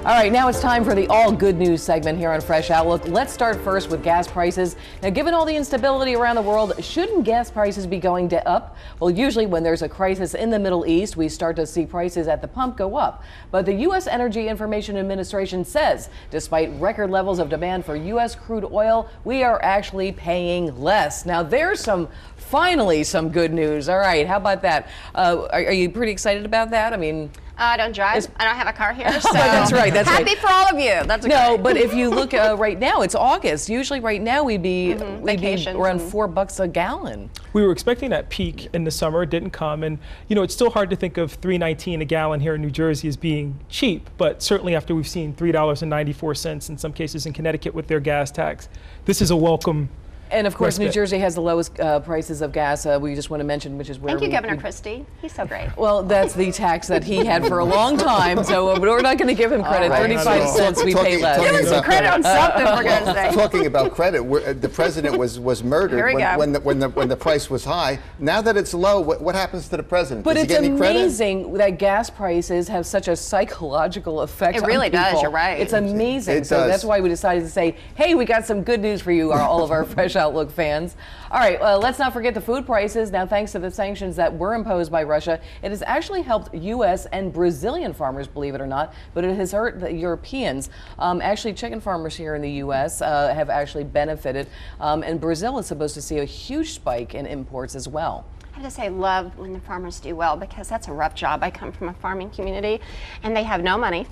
All right, now it's time for the all good news segment here on Fresh Outlook. Let's start first with gas prices. Now, given all the instability around the world, shouldn't gas prices be going up? Well, usually when there's a crisis in the Middle East, we start to see prices at the pump go up. But the U.S. Energy Information Administration says, despite record levels of demand for U.S. crude oil, we are actually paying less. Now, there's finally some good news. All right, how about that? Are you pretty excited about that? I mean, I don't drive. I don't have a car here, so that's right. That's happy right. for all of you. That's no, but if you look right now, it's August. Usually, right now we'd be around $4 a gallon. We were expecting that peak in the summer. It didn't come, and you know it's still hard to think of $3.19 a gallon here in New Jersey as being cheap. But certainly after we've seen $3.94 in some cases in Connecticut with their gas tax, this is a welcome. And of course, New Jersey has the lowest prices of gas. We just want to mention, which is where Thank you, Governor Christie. He's so great. Well, that's the tax that he had for a long time, so we're not going to give him credit. 35 cents we pay less. Give him some credit on something, we're going to say. Talking about credit, the president was murdered when the price was high. Now that it's low, what happens to the president? But does he get any credit? It's amazing that gas prices have such a psychological effect on people. It really does, you're right. It's amazing. So that's why we decided to say, hey, we got some good news for you, all of our Fresh Outlook fans. All right, let's not forget the food prices. Now, thanks to the sanctions that were imposed by Russia, it has actually helped U.S. and Brazilian farmers, believe it or not, but it has hurt the Europeans. Actually, chicken farmers here in the U.S. Have actually benefited, and Brazil is supposed to see a huge spike in imports as well. I have to say, I love when the farmers do well because that's a rough job. I come from a farming community, and they have no money.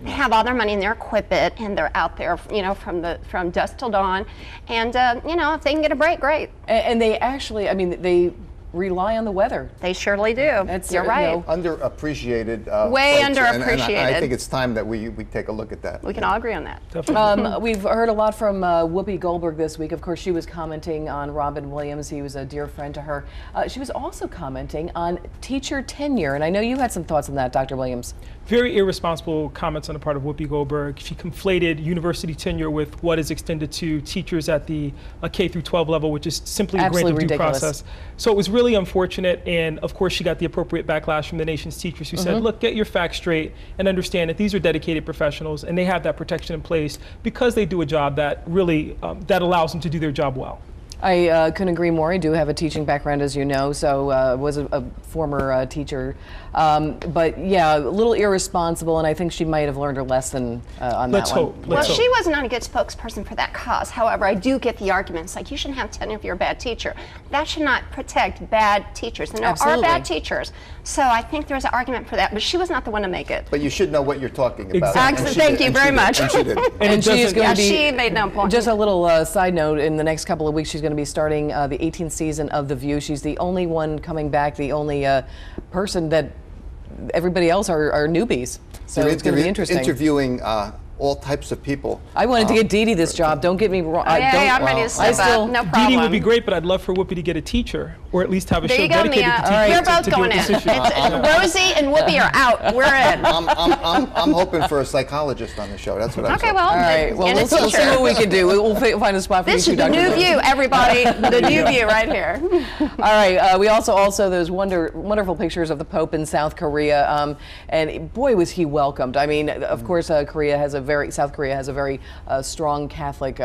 They have all their money in their equipment, and they're out there, you know, from dusk till dawn. And you know, if they can get a break, great. And they actually, I mean, they rely on the weather. They surely do. You're right. You know, underappreciated. Way folks, underappreciated. And I think it's time that we take a look at that. We can all agree on that. We've heard a lot from Whoopi Goldberg this week. Of course, she was commenting on Robin Williams. He was a dear friend to her. She was also commenting on teacher tenure, and I know you had some thoughts on that, Dr. Williams. Very irresponsible comments on the part of Whoopi Goldberg. She conflated university tenure with what is extended to teachers at the K through 12 level, which is simply a grant of due process. So it was really unfortunate, and of course she got the appropriate backlash from the nation's teachers who said, look, get your facts straight and understand that these are dedicated professionals and they have that protection in place because they do a job that really that allows them to do their job well. I couldn't agree more. I do have a teaching background, as you know, so was a former teacher. But yeah, a little irresponsible, and I think she might have learned her lesson on that one. Well, she was not a good spokesperson for that cause. However, I do get the arguments, like you shouldn't have tenure if you're a bad teacher. That should not protect bad teachers. And there are bad teachers. So I think there's an argument for that, but she was not the one to make it. But you should know what you're talking about. Exactly. Thank you very much. And she did. And she is going to be, she made no point. Just a little side note, in the next couple of weeks, she's going to be starting the 18th season of The View. She's the only one coming back, the only person that everybody else are newbies. So it's going to be interesting. Interviewing all types of people. I wanted to get Dee Dee this job. Don't get me wrong. I'm ready to step up. No problem. Dee Dee would be great, but I'd love for Whoopi to get a teacher, or at least have a show dedicated to teachers. We're both going in. Rosie and Whoopi are out. We're in. I'm hoping for a psychologist on the show. That's what I'm saying. Okay, well, all right. Well, we'll see what we can do. We'll find a spot for you. This is the new view, everybody. The new view right here. All right. We also those wonderful pictures of the Pope in South Korea, and boy was he welcomed. I mean, of course, South Korea has a very strong Catholic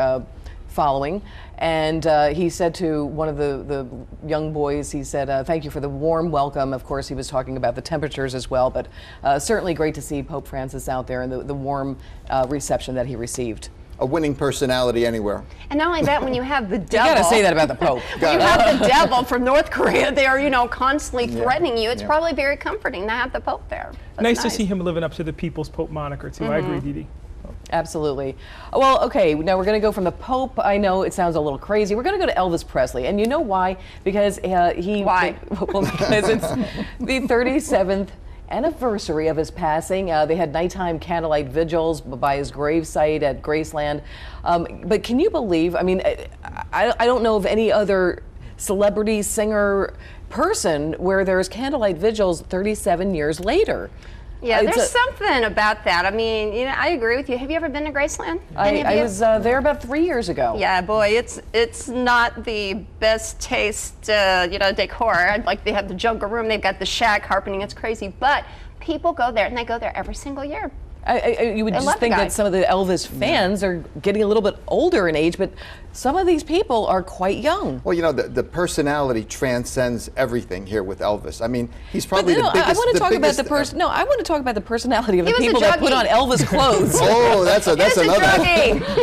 following, and he said to one of the young boys, he said, thank you for the warm welcome. Of course, he was talking about the temperatures as well, but certainly great to see Pope Francis out there and the warm reception that he received. A winning personality anywhere. And not only that, when you have the devil. You gotta say that about the Pope. When you have the devil from North Korea there, you know, constantly threatening you, it's probably very comforting to have the Pope there. Nice to see him living up to the People's Pope moniker, too. I agree, Dee Dee. Absolutely. Well, okay, now we're going to go from the Pope. I know it sounds a little crazy. We're going to go to Elvis Presley. And you know why? Because Why? Well, because it's the 37th anniversary of his passing. They had nighttime candlelight vigils by his gravesite at Graceland. But can you believe, I mean, I don't know of any other celebrity, singer, person where there's candlelight vigils 37 years later. Yeah, there's something about that. I mean, you know, I agree with you. Have you ever been to Graceland? I was there about 3 years ago. Yeah, boy, it's not the best taste, you know, decor. Like they have the jungle room, they've got the shag carpeting. It's crazy, but people go there, and they go there every single year. You would just think that some of the Elvis fans are getting a little bit older in age, but some of these people are quite young. Well, you know, the personality transcends everything here with Elvis. I mean, he's probably the biggest. I want to talk about the person. No, I want to talk about the personality of the people that put on Elvis clothes. Oh, that's another.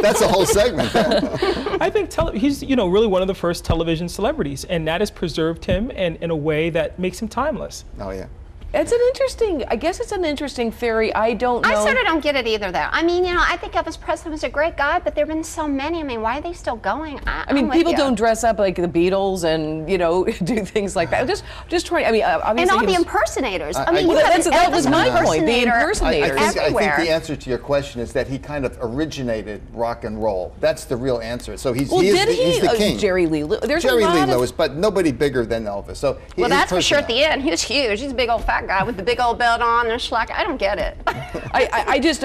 That's a whole segment. I think he's really one of the first television celebrities, and that has preserved him in a way that makes him timeless. Oh yeah. It's an interesting, I guess it's an interesting theory. I don't know. I sort of don't get it either, though. I mean, I think Elvis Presley was a great guy, but there have been so many. I mean, why are they still going? I mean, people don't dress up like the Beatles and, do things like that. Just trying, I mean, obviously. And all the impersonators. I mean, that was my point, the impersonators. I think the answer to your question is that he kind of originated rock and roll. That's the real answer. So he's the king. Jerry Lee Lewis. Jerry Lee Lewis, but nobody bigger than Elvis. So well, that's for sure at the end. He was huge. He's a big old fat guy with the big old belt on and schlock. I don't get it. I just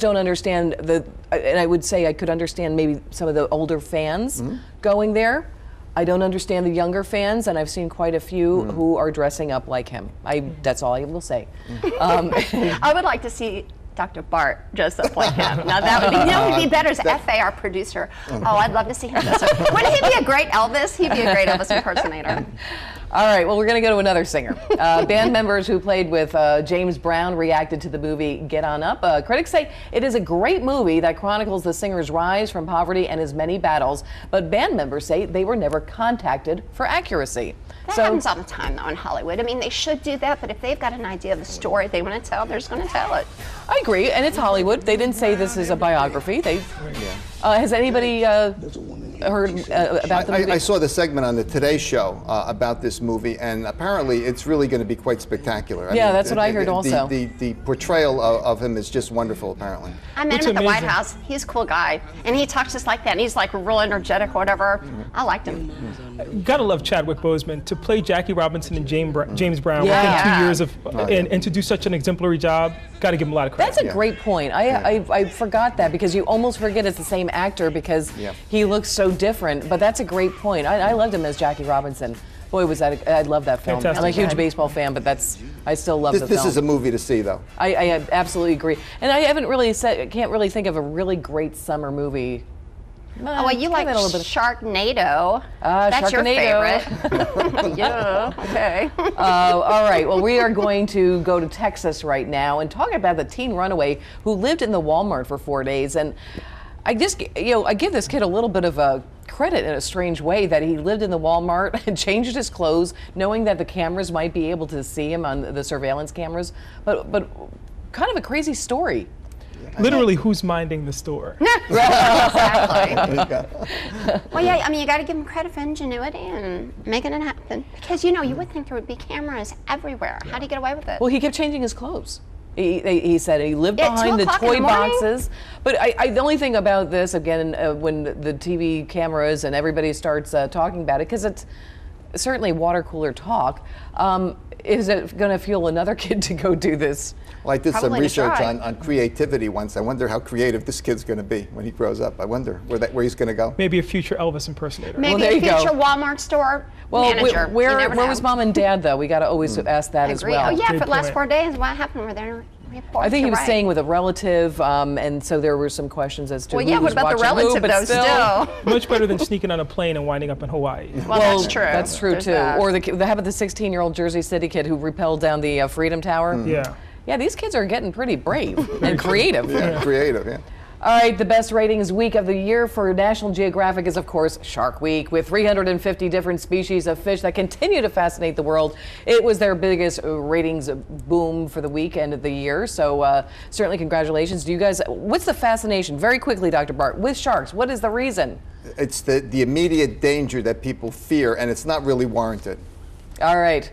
don't understand and I would say I could understand maybe some of the older fans going there. I don't understand the younger fans, and I've seen quite a few who are dressing up like him. That's all I will say. I would like to see Dr. Bart dressed up like him. Now that would be, who'd be better as F.A., our producer. Oh, I'd love to see him dressed up. Wouldn't he be a great Elvis? He'd be a great Elvis impersonator. All right, well, we're going to go to another singer. Band members who played with James Brown reacted to the movie Get On Up. Critics say it is a great movie that chronicles the singer's rise from poverty and his many battles, but band members say they were never contacted for accuracy. That happens all the time, though, in Hollywood. I mean, they should do that, but if they've got an idea of the story they want to tell, they're just going to tell it. I agree, and it's Hollywood. They didn't say this is a biography. Has anybody heard about the movie? I saw the segment on the Today Show about this movie, and apparently it's really going to be quite spectacular. That's what I heard also. The portrayal of him is just wonderful, apparently. I met him at the White House. He's a cool guy, and he talks just like that, and he's like real energetic or whatever. I liked him. You gotta love Chadwick Boseman to play Jackie Robinson and James Brown within 2 years of, and to do such an exemplary job. Got to give him a lot of credit. That's a great point. I forgot that because you almost forget it's the same actor because he looks so different. But that's a great point. I loved him as Jackie Robinson. Boy, was that I love that film. Fantastic. I'm a huge baseball fan, but I still love the film. This is a movie to see, though. I absolutely agree. And I haven't really can't really think of a really great summer movie. Well, you like Sharknado. That's your favorite. Yeah, okay. All right, well, we are going to go to Texas right now and talk about the teen runaway who lived in the Walmart for 4 days. And I just, I give this kid a little bit of a credit in a strange way that he lived in the Walmart and changed his clothes, knowing that the cameras might be able to see him on the surveillance cameras. But kind of a crazy story. Literally, who's minding the store? Exactly. Well, yeah, I mean, you got to give him credit for ingenuity and making it happen. Because, you would think there would be cameras everywhere. How do you get away with it? Well, he kept changing his clothes. He said he lived behind the toy boxes. But the only thing about this, again, when the TV cameras and everybody starts talking about it, because it's certainly water cooler talk, is it going to fuel another kid to go do this? Well, I did some research on creativity once. I wonder how creative this kid's going to be when he grows up. I wonder where he's going to go. Maybe a future Elvis impersonator. Maybe a future Walmart store manager. Where was Mom and Dad, though? We got to always ask that as well. Oh, yeah, for the last 4 days. What happened? Were there reports? I think he was staying with a relative, and so there were some questions as to who was what about the relative, though, still? Much better than sneaking on a plane and winding up in Hawaii. Well, that's true. That's true, too. Or how about the 16-year-old Jersey City kid who rappelled down the Freedom Tower? Yeah, these kids are getting pretty brave and creative. Creative, yeah. All right, the best ratings week of the year for National Geographic is, of course, Shark Week, with 350 different species of fish that continue to fascinate the world. It was their biggest ratings boom for the weekend of the year, so certainly congratulations. Do you guys, what's the fascination, very quickly, Dr. Bart, with sharks? What is the reason? It's the immediate danger that people fear, and it's not really warranted. All right.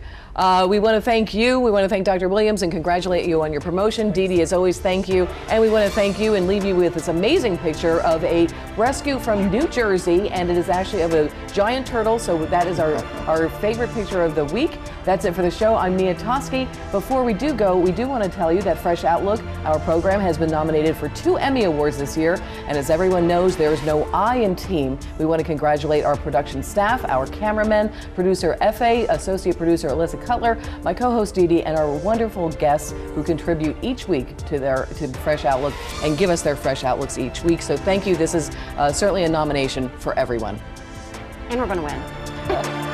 We want to thank you. We want to thank Dr. Williams and congratulate you on your promotion. Dee Dee, as always, thank you. And we want to thank you and leave you with this amazing picture of a rescue from New Jersey. And it is actually of a giant turtle. So that is our favorite picture of the week. That's it for the show. I'm Mia Toschi. Before we do go, we do want to tell you that Fresh Outlook, our program, has been nominated for 2 Emmy Awards this year. And as everyone knows, there is no I in team. We want to congratulate our production staff, our cameramen, producer F.A., associate producer Alyssa Cutler, my co-host Dee Dee, and our wonderful guests who contribute each week to Fresh Outlook and give us their fresh outlooks each week. So thank you. This is certainly a nomination for everyone. And we're going to win.